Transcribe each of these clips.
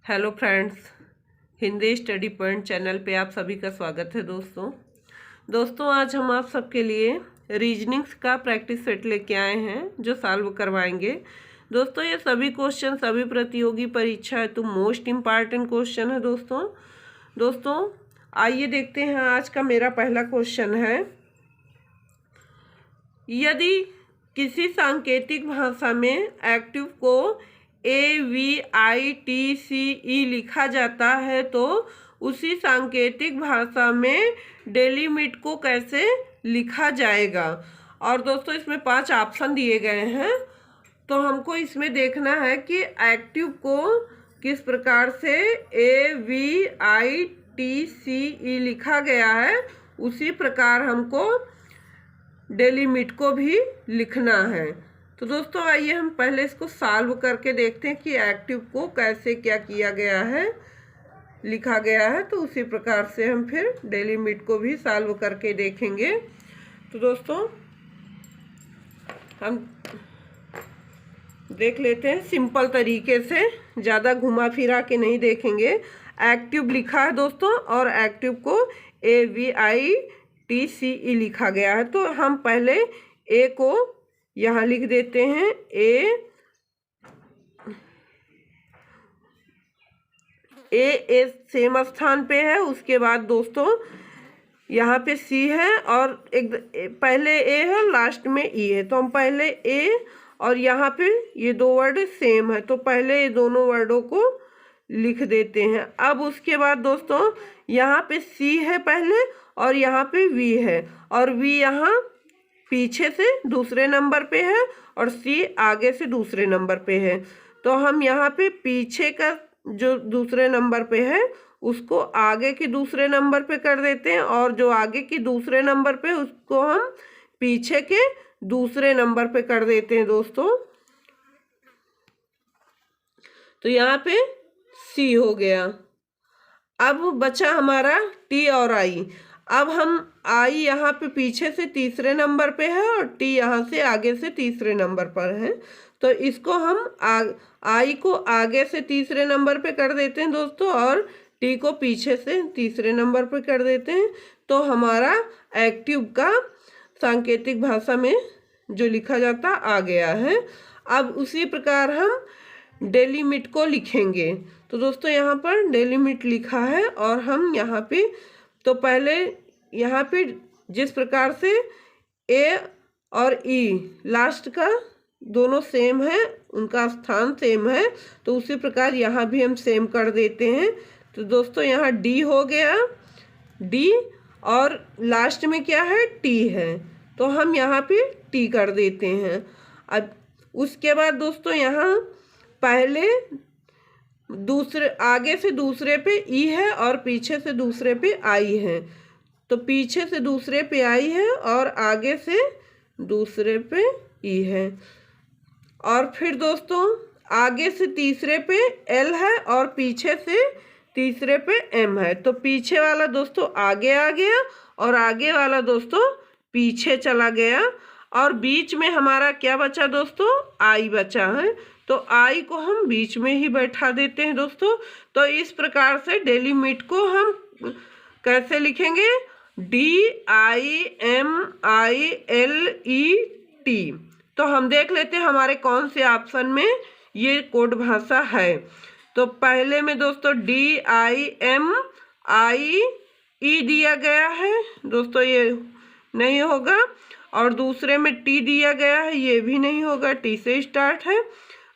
Hello friends, Hindi study point channel पे आप सभी का स्वागत है। दोस्तों आज हम आप सबके लिए रीजनिंग्स का प्रैक्टिस सेट लेके आए हैं जो सॉल्व करवाएंगे। दोस्तों ये सभी क्वेश्चन सभी प्रतियोगी परीक्षा है तो मोस्ट इम्पॉर्टेंट क्वेश्चन है। दोस्तों आइए देखते हैं। आज का मेरा पहला क्वेश्चन है, यदि किसी सांकेतिक भाषा में एक्टिव को AVITCE लिखा जाता है तो उसी सांकेतिक भाषा में डेलिमिट को कैसे लिखा जाएगा। और दोस्तों इसमें 5 ऑप्शन दिए गए हैं, तो हमको इसमें देखना है कि एक्टिव को किस प्रकार से AVITCE लिखा गया है, उसी प्रकार हमको डेलिमिट को भी लिखना है। तो दोस्तों आइए हम पहले इसको सॉल्व करके देखते हैं कि एक्टिव को कैसे क्या किया गया है, लिखा गया है। तो उसी प्रकार से हम फिर डेलिमिट को भी सॉल्व करके देखेंगे। तो दोस्तों हम देख लेते हैं सिंपल तरीके से, ज़्यादा घुमा फिरा के नहीं देखेंगे। एक्टिव लिखा है दोस्तों और एक्टिव को AVITCE लिखा गया है। तो हम पहले ए को यहाँ लिख देते हैं। ए सेम स्थान पे है। उसके बाद दोस्तों यहाँ पे सी है और एक पहले ए है लास्ट में ई है। तो हम पहले ए और यहाँ पे ये 2 वर्ड सेम है, तो पहले ये दोनों वर्डों को लिख देते हैं। अब उसके बाद दोस्तों यहाँ पे सी है पहले और यहाँ पे वी है, और वी यहाँ पीछे से दूसरे नंबर पे है और सी आगे से दूसरे नंबर पे है। तो हम यहाँ पे पीछे का जो दूसरे नंबर पे है उसको आगे के दूसरे नंबर पे कर देते हैं, और जो आगे की दूसरे नंबर पे उसको हम पीछे के दूसरे नंबर पे कर देते हैं दोस्तों। तो यहाँ पे सी हो गया। अब बचा हमारा टी और आई। अब हम आई यहाँ पे पीछे से तीसरे नंबर पे है और टी यहाँ से आगे से तीसरे नंबर पर है। तो इसको हम आई को आगे से तीसरे नंबर पे कर देते हैं दोस्तों, और टी को पीछे से तीसरे नंबर पे कर देते हैं। तो हमारा एक्टिव का सांकेतिक भाषा में जो लिखा जाता आ गया है। अब उसी प्रकार हम डेलिमिट को लिखेंगे। तो दोस्तों यहाँ पर डेलिमिट लिखा है और हम यहाँ पे तो पहले यहाँ पे जिस प्रकार से ए और ई लास्ट का दोनों सेम है, उनका स्थान सेम है, तो उसी प्रकार यहाँ भी हम सेम कर देते हैं। तो दोस्तों यहाँ डी हो गया, डी और लास्ट में क्या है टी है, तो हम यहाँ पे टी कर देते हैं। अब उसके बाद दोस्तों यहाँ पहले दूसरे आगे से दूसरे पे ई है और पीछे से दूसरे पे आई है। तो पीछे से दूसरे पे आई है और आगे से दूसरे पे ई है। और फिर दोस्तों आगे से तीसरे पे एल है और पीछे से तीसरे पे एम है। तो पीछे वाला दोस्तों आगे आ गया और आगे वाला दोस्तों पीछे चला गया, और बीच में हमारा क्या बचा दोस्तों, आई बचा है। तो आई को हम बीच में ही बैठा देते हैं दोस्तों। तो इस प्रकार से डेलिमिट को हम कैसे लिखेंगे, DIMILET। तो हम देख लेते हैं हमारे कौन से ऑप्शन में ये कोड भाषा है। तो पहले में दोस्तों DIMIE दिया गया है दोस्तों, ये नहीं होगा। और दूसरे में टी दिया गया है, ये भी नहीं होगा, टी से स्टार्ट है।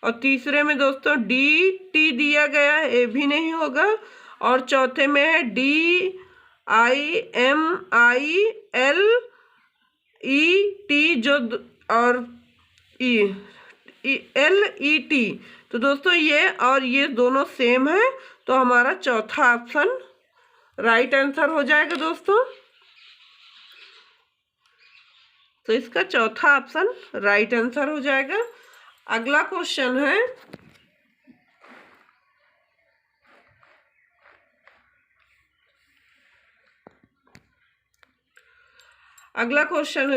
और तीसरे में दोस्तों DT दिया गया है, ये भी नहीं होगा। और चौथे में है DIMILET जो और LET। तो दोस्तों ये और ये दोनों सेम है, तो हमारा चौथा ऑप्शन राइट आंसर हो जाएगा दोस्तों। तो इसका चौथा ऑप्शन राइट आंसर हो जाएगा। अगला क्वेश्चन है,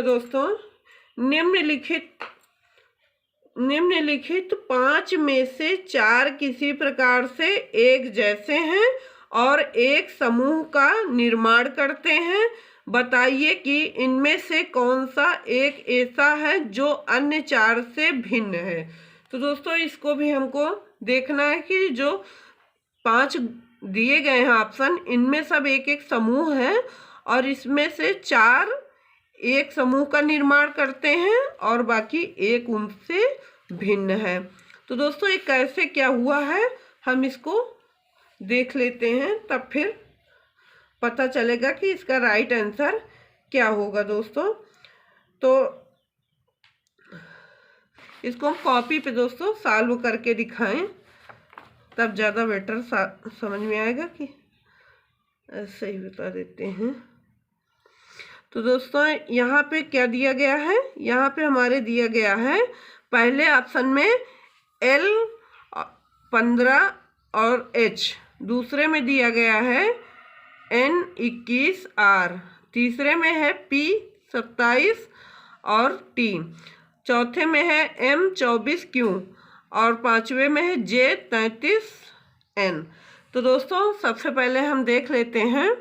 दोस्तों निम्नलिखित निम्नलिखित 5 में से 4 किसी प्रकार से एक जैसे हैं और एक समूह का निर्माण करते हैं। बताइए कि इनमें से कौन सा एक ऐसा है जो अन्य 4 से भिन्न है। तो दोस्तों इसको भी हमको देखना है कि जो 5 दिए गए हैं ऑप्शन, इनमें सब एक एक समूह है और इसमें से 4 एक समूह का निर्माण करते हैं और बाकी एक उनसे भिन्न है। तो दोस्तों ये कैसे क्या हुआ है हम इसको देख लेते हैं, तब फिर पता चलेगा कि इसका राइट आंसर क्या होगा दोस्तों। तो इसको हम कॉपी पे दोस्तों सॉल्व करके दिखाएं, तब ज़्यादा बेटर समझ में आएगा कि ऐसे ही बता देते हैं। तो दोस्तों यहाँ पे क्या दिया गया है, यहाँ पे हमारे दिया गया है पहले ऑप्शन में L 15 और H, दूसरे में दिया गया है N 21 R, तीसरे में है P 27 और T, चौथे में है M 24 Q और पांचवे में है J 33 N। तो दोस्तों सबसे पहले हम देख लेते हैं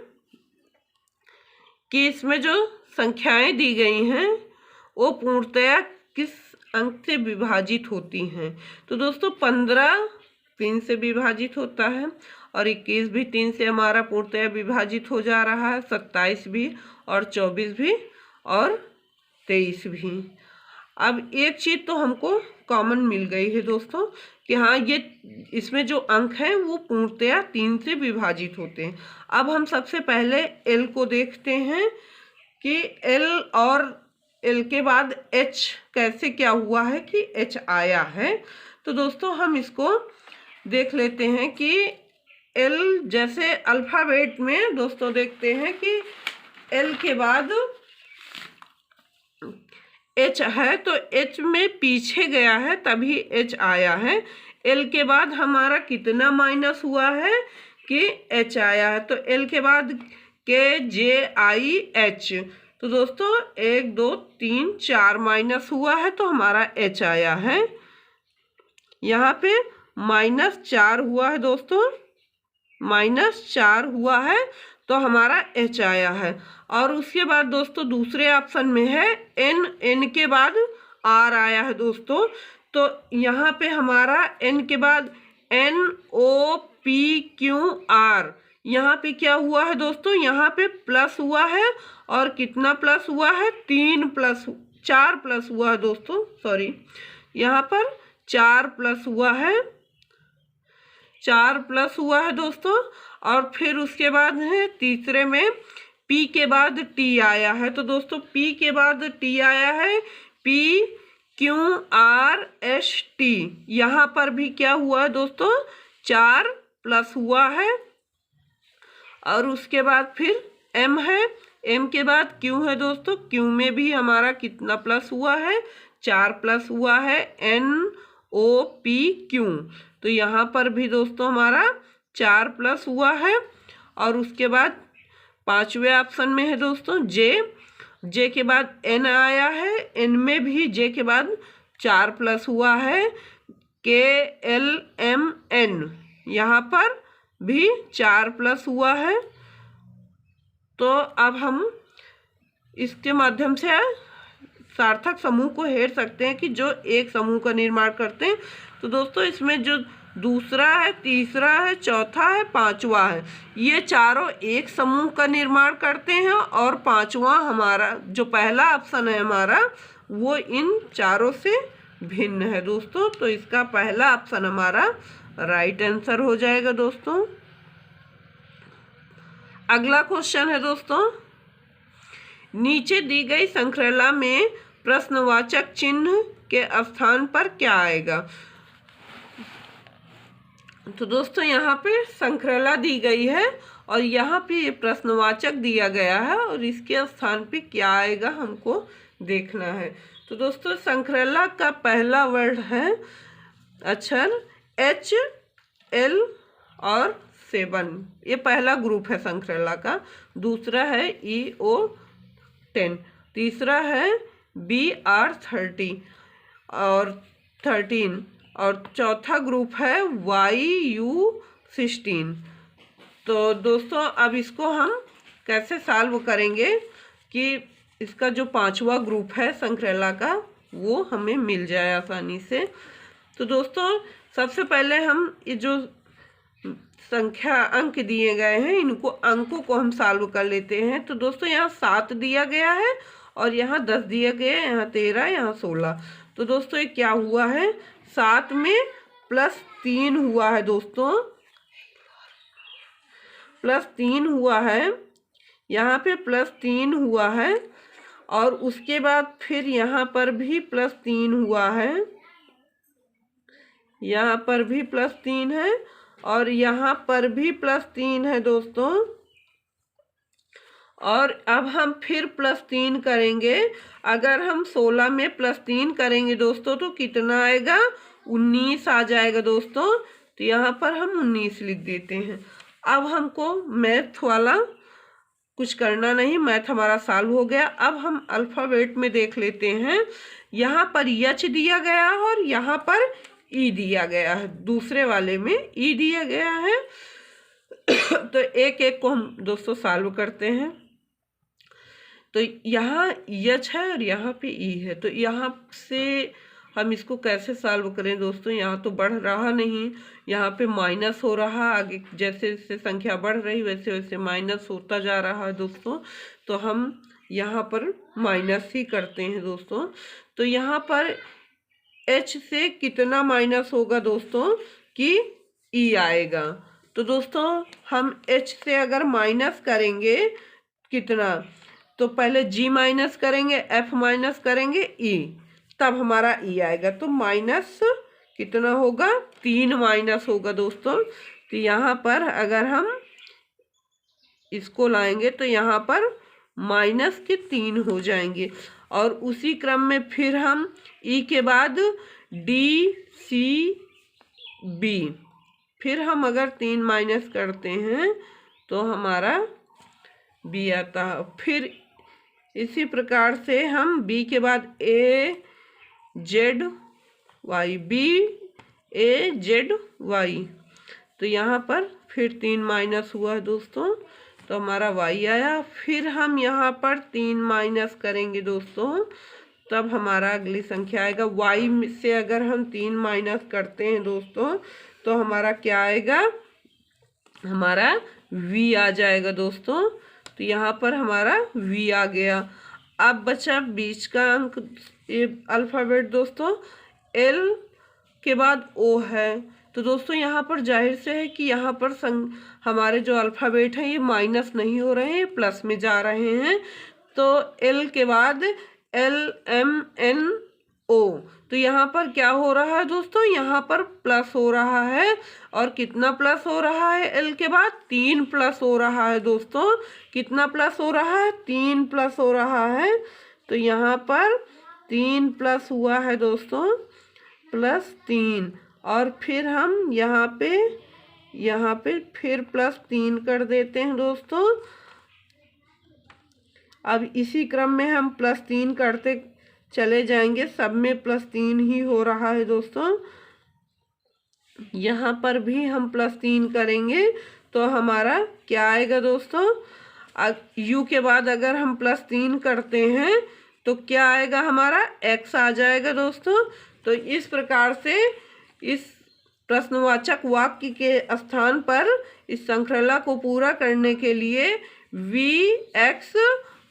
कि इसमें जो संख्याएं दी गई हैं वो पूर्णतया किस अंक से विभाजित होती हैं। तो दोस्तों 15 3 से विभाजित होता है और 21 भी 3 से हमारा पूर्णतया विभाजित हो जा रहा है, 27 भी और 24 भी और 23 भी। अब एक चीज़ तो हमको कॉमन मिल गई है दोस्तों कि हाँ ये इसमें जो अंक हैं वो पूर्णतया 3 से विभाजित होते हैं। अब हम सबसे पहले L को देखते हैं कि L और L के बाद H कैसे क्या हुआ है कि H आया है। तो दोस्तों हम इसको देख लेते हैं कि L जैसे अल्फ़ाबेट में दोस्तों देखते हैं कि L के बाद H है तो H में पीछे गया है तभी H आया है। L के बाद हमारा कितना माइनस हुआ है कि H आया है, तो L के बाद K J I H, तो दोस्तों 1 2 3 4 माइनस हुआ है तो हमारा H आया है। यहाँ पे -4 हुआ है दोस्तों, -4 हुआ है तो हमारा H आया है। और उसके बाद दोस्तों दूसरे ऑप्शन में है N के बाद R आया है दोस्तों। तो यहाँ पे हमारा N के बाद NOPQR, यहाँ पे क्या हुआ है दोस्तों, यहाँ पे प्लस हुआ है और कितना प्लस हुआ है 4 प्लस हुआ है दोस्तों, सॉरी यहाँ पर 4 प्लस हुआ है, 4 प्लस हुआ है दोस्तों। और फिर उसके बाद है तीसरे में P के बाद T आया है। तो दोस्तों P के बाद T आया है, PQRST, यहाँ पर भी क्या हुआ है दोस्तों 4 प्लस हुआ है। और उसके बाद फिर M है, M के बाद Q है दोस्तों, Q में भी हमारा कितना प्लस हुआ है 4 प्लस हुआ है, NOPQ, तो यहाँ पर भी दोस्तों हमारा 4 प्लस हुआ है। और उसके बाद पांचवे ऑप्शन में है दोस्तों J के बाद N आया है, N में भी J के बाद 4 प्लस हुआ है, KLMN, यहाँ पर भी 4 प्लस हुआ है। तो अब हम इसके माध्यम से सार्थक समूह को हेर सकते हैं कि जो एक समूह का निर्माण करते हैं। तो दोस्तों इसमें जो दूसरा है, तीसरा है, चौथा है, पांचवा है, ये चारों एक समूह का निर्माण करते हैं और पांचवा हमारा जो पहला ऑप्शन है हमारा वो इन चारों से भिन्न है दोस्तों। तो इसका पहला ऑप्शन हमारा राइट आंसर हो जाएगा दोस्तों। अगला क्वेश्चन है दोस्तों, नीचे दी गई श्रृंखला में प्रश्नवाचक चिन्ह के स्थान पर क्या आएगा। तो दोस्तों यहाँ पे श्रृंखला दी गई है और यहाँ पे ये प्रश्नवाचक दिया गया है और इसके स्थान पे क्या आएगा हमको देखना है। तो दोस्तों श्रृंखला का पहला वर्ड है अक्षर H L और 7, ये पहला ग्रुप है श्रृंखला का। दूसरा है EO 10, तीसरा है BR 30 और 13 और चौथा ग्रुप है YU16। तो दोस्तों अब इसको हम कैसे सॉल्व करेंगे कि इसका जो पांचवा ग्रुप है संख्रैला का वो हमें मिल जाए आसानी से। तो दोस्तों सबसे पहले हम ये जो संख्या अंक दिए गए हैं इनको अंकों को हम सॉल्व कर लेते हैं। तो दोस्तों यहाँ 7 दिया गया है और यहाँ 10 दिया गया है, यहाँ 13, यहाँ 16। तो दोस्तों ये क्या हुआ है, 7 में +3 हुआ है दोस्तों, +3 हुआ है, यहाँ पे +3 हुआ है और उसके बाद फिर यहाँ पर भी +3 हुआ है, यहाँ पर भी +3 है और यहाँ पर भी +3 है दोस्तों। और अब हम फिर +3 करेंगे। अगर हम 16 में +3 करेंगे दोस्तों तो कितना आएगा, 19 आ जाएगा दोस्तों। तो यहाँ पर हम 19 लिख देते हैं। अब हमको मैथ वाला कुछ करना नहीं, मैथ हमारा सॉल्व हो गया। अब हम अल्फ़ाबेट में देख लेते हैं। यहाँ पर H दिया गया है और यहाँ पर E दिया गया है, दूसरे वाले में E दिया गया है। तो एक एक को हम दोस्तों सॉल्व करते हैं। तो यहाँ H है और यहाँ पे E है, तो यहाँ से हम इसको कैसे सॉल्व करें दोस्तों। यहाँ तो बढ़ रहा नहीं, यहाँ पे माइनस हो रहा, आगे जैसे जैसे संख्या बढ़ रही वैसे वैसे माइनस होता जा रहा है दोस्तों। तो हम यहाँ पर माइनस ही करते हैं दोस्तों। तो यहाँ पर H से कितना माइनस होगा दोस्तों कि E आएगा। तो दोस्तों हम H से अगर माइनस करेंगे कितना, तो पहले G माइनस करेंगे, F माइनस करेंगे, E, तब हमारा E आएगा। तो माइनस कितना होगा, 3 माइनस होगा दोस्तों। तो यहाँ पर अगर हम इसको लाएंगे तो यहाँ पर -3 हो जाएंगे। और उसी क्रम में फिर हम E के बाद D C B, फिर हम अगर 3 माइनस करते हैं तो हमारा B आता है। फिर इसी प्रकार से हम B के बाद A Z Y, B A Z Y, तो यहाँ पर फिर 3 माइनस हुआ है दोस्तों, तो हमारा Y आया। फिर हम यहाँ पर 3 माइनस करेंगे दोस्तों, तब हमारा अगली संख्या आएगा। Y से अगर हम 3 माइनस करते हैं दोस्तों तो हमारा क्या आएगा, हमारा V आ जाएगा दोस्तों। तो यहाँ पर हमारा V आ गया। अब बचा बीच का अंक, ये अल्फ़ाबेट दोस्तों L के बाद O है। तो दोस्तों यहाँ पर जाहिर से है कि यहाँ पर हमारे जो अल्फ़ाबेट हैं ये माइनस नहीं हो रहे हैं, प्लस में जा रहे हैं। तो L के बाद L M N O, तो यहाँ पर क्या हो रहा है दोस्तों, यहाँ पर प्लस हो रहा है। और कितना प्लस हो रहा है L के बाद, 3 प्लस हो रहा है दोस्तों। कितना प्लस हो रहा है, 3 प्लस हो रहा है। तो यहाँ पर 3 प्लस हुआ है दोस्तों, +3। और फिर हम यहाँ पे फिर +3 कर देते हैं दोस्तों। अब इसी क्रम में हम +3 करते चले जाएंगे, सब में +3 ही हो रहा है दोस्तों। यहाँ पर भी हम +3 करेंगे तो हमारा क्या आएगा दोस्तों, U के बाद अगर हम +3 करते हैं तो क्या आएगा, हमारा X आ जाएगा दोस्तों। तो इस प्रकार से इस प्रश्नवाचक वाक्य के स्थान पर इस श्रृंखला को पूरा करने के लिए VX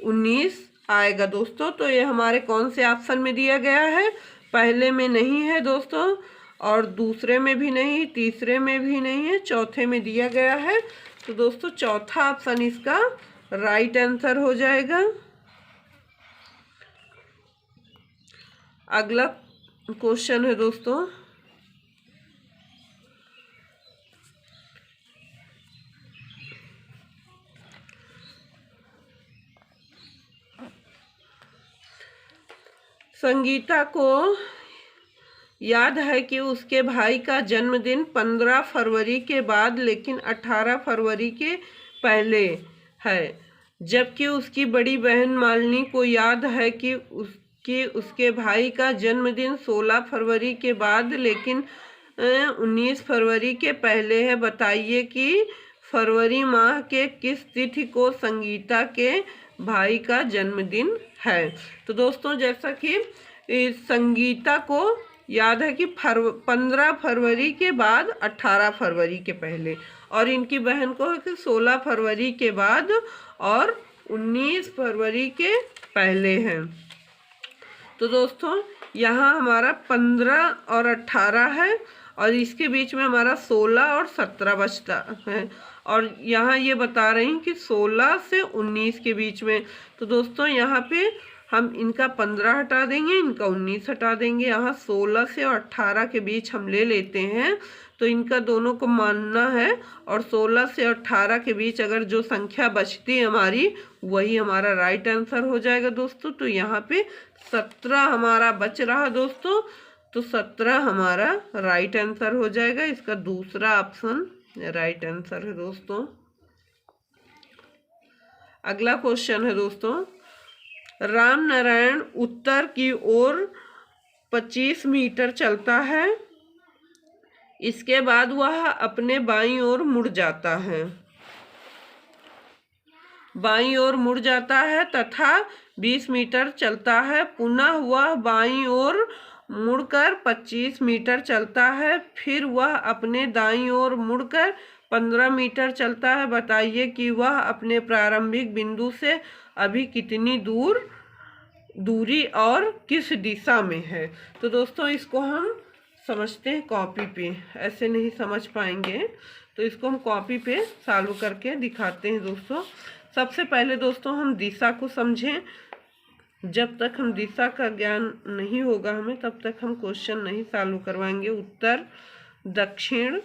19 आएगा दोस्तों। तो ये हमारे कौन से ऑप्शन में दिया गया है, पहले में नहीं है दोस्तों, और दूसरे में भी नहीं, तीसरे में भी नहीं है, चौथे में दिया गया है। तो दोस्तों चौथा ऑप्शन इसका राइट आंसर हो जाएगा। अगला क्वेश्चन है दोस्तों, संगीता को याद है कि उसके भाई का जन्मदिन 15 फरवरी के बाद लेकिन 18 फरवरी के पहले है, जबकि उसकी बड़ी बहन मालिनी को याद है कि कि उसके भाई का जन्मदिन 16 फरवरी के बाद लेकिन 19 फरवरी के पहले है। बताइए कि फरवरी माह के किस तिथि को संगीता के भाई का जन्मदिन है। तो दोस्तों जैसा कि संगीता को याद है कि 15 फरवरी के बाद 18 फरवरी के पहले, और इनकी बहन को है कि 16 फरवरी के बाद और 19 फरवरी के पहले हैं। तो दोस्तों यहाँ हमारा 15 और 18 है और इसके बीच में हमारा 16 और 17 बचता है, और यहाँ ये बता रही कि 16 से 19 के बीच में। तो दोस्तों यहाँ पे हम इनका 15 हटा देंगे, इनका 19 हटा देंगे। यहाँ 16 से 18 के बीच हम ले लेते हैं, तो इनका दोनों को मानना है, और 16 से 18 के बीच अगर जो संख्या बचती है हमारी वही हमारा राइट आंसर हो जाएगा दोस्तों। तो यहाँ पे 17 हमारा बच रहा दोस्तों, तो 17 हमारा राइट आंसर हो जाएगा। इसका दूसरा ऑप्शन राइट आंसर है दोस्तों। अगला क्वेश्चन है दोस्तों, राम नारायण उत्तर की ओर 25 मीटर चलता है, इसके बाद वह अपने बाईं ओर मुड़ जाता है। बाईं ओर मुड़ जाता है तथा 20 मीटर चलता है, पुनः वह बाईं ओर मुड़कर 25 मीटर चलता है, फिर वह अपने दाईं ओर मुड़कर 15 मीटर चलता है। बताइए कि वह अपने प्रारंभिक बिंदु से अभी कितनी दूरी और किस दिशा में है। तो दोस्तों इसको हम समझते हैं कॉपी पे, ऐसे नहीं समझ पाएंगे, तो इसको हम कॉपी पे सॉल्व करके दिखाते हैं दोस्तों। सबसे पहले दोस्तों हम दिशा को समझें। जब तक हम दिशा का ज्ञान नहीं होगा हमें, तब तक हम क्वेश्चन नहीं सॉल्व करवाएंगे। उत्तर, दक्षिण,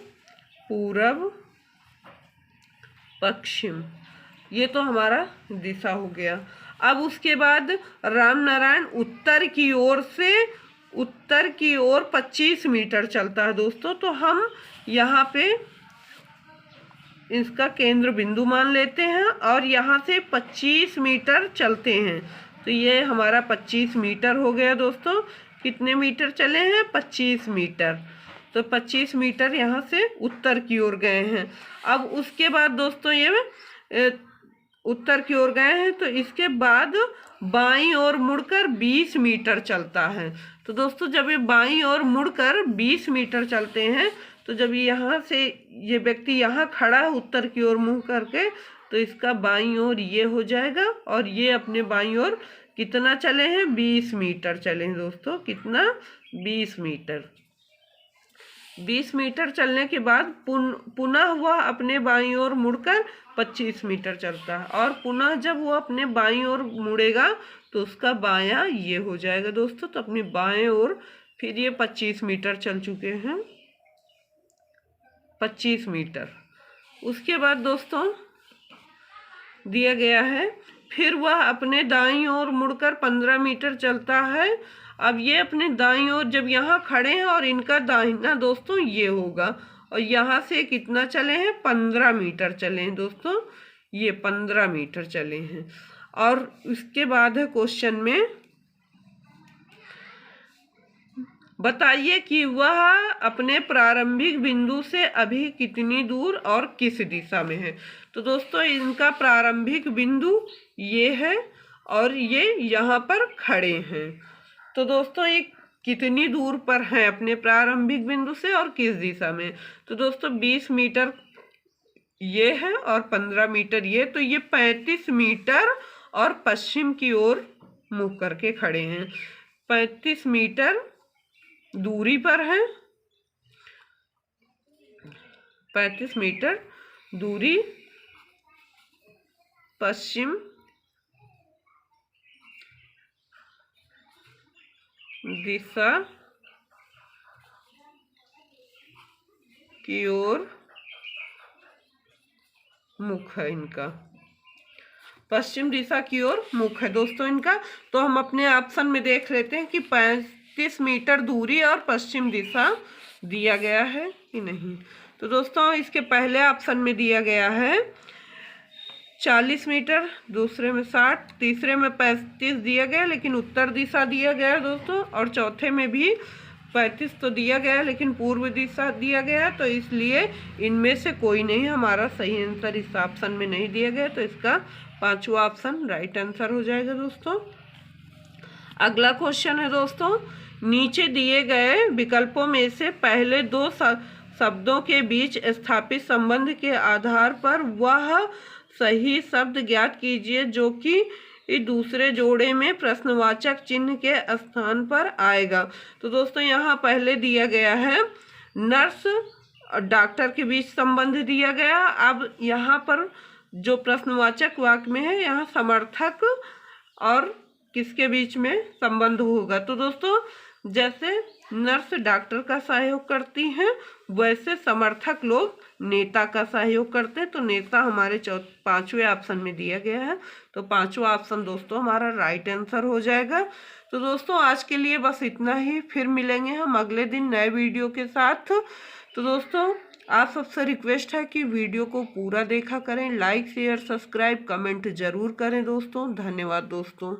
पूरब, पश्चिम, ये तो हमारा दिशा हो गया। अब उसके बाद राम नारायण उत्तर की ओर 25 मीटर चलता है दोस्तों, तो हम यहाँ पे इसका केंद्र बिंदु मान लेते हैं और यहाँ से 25 मीटर चलते हैं। तो ये हमारा 25 मीटर हो गया दोस्तों। कितने मीटर चले हैं? 25 मीटर। तो 25 मीटर यहाँ से उत्तर की ओर गए हैं। अब उसके बाद दोस्तों ये उत्तर की ओर गए हैं, तो इसके बाद बाईं ओर मुड़कर 20 मीटर चलता है। तो दोस्तों जब ये बाईं ओर मुड़कर 20 मीटर चलते हैं, तो जब यहाँ से ये व्यक्ति यहाँ खड़ा है उत्तर की ओर मुंह करके, तो इसका बाईं ओर ये हो जाएगा, और ये अपने बाईं ओर कितना चले हैं? 20 मीटर चले हैं दोस्तों। कितना? 20 मीटर। 20 मीटर चलने के बाद पुनः वह अपने बाईं ओर मुड़कर 25 मीटर चलता है, और पुनः जब वो अपने बाईं ओर मुड़ेगा तो उसका बायां ये हो जाएगा दोस्तों। तो अपनी बाएं ओर फिर ये 25 मीटर चल चुके हैं, 25 मीटर। उसके बाद दोस्तों दिया गया है, फिर वह अपने दाईं ओर मुड़कर 15 मीटर चलता है। अब ये अपने दाईं ओर जब यहाँ खड़े हैं और इनका दाहिना दोस्तों ये होगा, और यहाँ से कितना चले हैं? 15 मीटर चले हैं दोस्तों। ये 15 मीटर चले हैं। और उसके बाद है क्वेश्चन में, बताइए कि वह अपने प्रारंभिक बिंदु से अभी कितनी दूर और किस दिशा में है। तो दोस्तों इनका प्रारंभिक बिंदु ये है और ये यहाँ पर खड़े हैं। तो दोस्तों ये कितनी दूर पर हैं अपने प्रारंभिक बिंदु से और किस दिशा में? तो दोस्तों 20 मीटर ये है और 15 मीटर ये, तो ये 35 मीटर और पश्चिम की ओर मुख करके खड़े हैं। 35 मीटर दूरी पर है, 35 मीटर दूरी पश्चिम दिशा की ओर मुख है इनका। पश्चिम दिशा की ओर मुख है दोस्तों इनका। तो हम अपने ऑप्शन में देख लेते हैं कि 35 मीटर दूरी और पश्चिम दिशा दिया गया है कि नहीं। तो दोस्तों इसके पहले ऑप्शन में दिया गया है 40 मीटर, दूसरे में 60, तीसरे में 35 दिया गया लेकिन उत्तर दिशा दिया गया दोस्तों, और चौथे में भी 35 तो दिया गया लेकिन पूर्व दिशा दिया गया, तो इसलिए इनमें से कोई नहीं हमारा सही आंसर इस ऑप्शन में नहीं दिया गया, तो इसका 5वां ऑप्शन राइट आंसर हो जाएगा दोस्तों। अगला क्वेश्चन है दोस्तों, नीचे दिए गए विकल्पों में से पहले दो शब्दों के बीच स्थापित संबंध के आधार पर वह सही शब्द ज्ञात कीजिए जो कि दूसरे जोड़े में प्रश्नवाचक चिन्ह के स्थान पर आएगा। तो दोस्तों यहाँ पहले दिया गया है नर्स और डॉक्टर के बीच संबंध दिया गया। अब यहाँ पर जो प्रश्नवाचक वाक्य में है, यहाँ समर्थक और किसके बीच में संबंध होगा। तो दोस्तों जैसे नर्स डॉक्टर का सहयोग करती हैं, वैसे समर्थक लोग नेता का सहयोग करते हैं। तो नेता हमारे 5वें ऑप्शन में दिया गया है, तो 5वां ऑप्शन दोस्तों हमारा राइट आंसर हो जाएगा। तो दोस्तों आज के लिए बस इतना ही, फिर मिलेंगे हम अगले दिन नए वीडियो के साथ। तो दोस्तों आप सबसे रिक्वेस्ट है कि वीडियो को पूरा देखा करें, लाइक शेयर सब्सक्राइब कमेंट जरूर करें दोस्तों। धन्यवाद दोस्तों।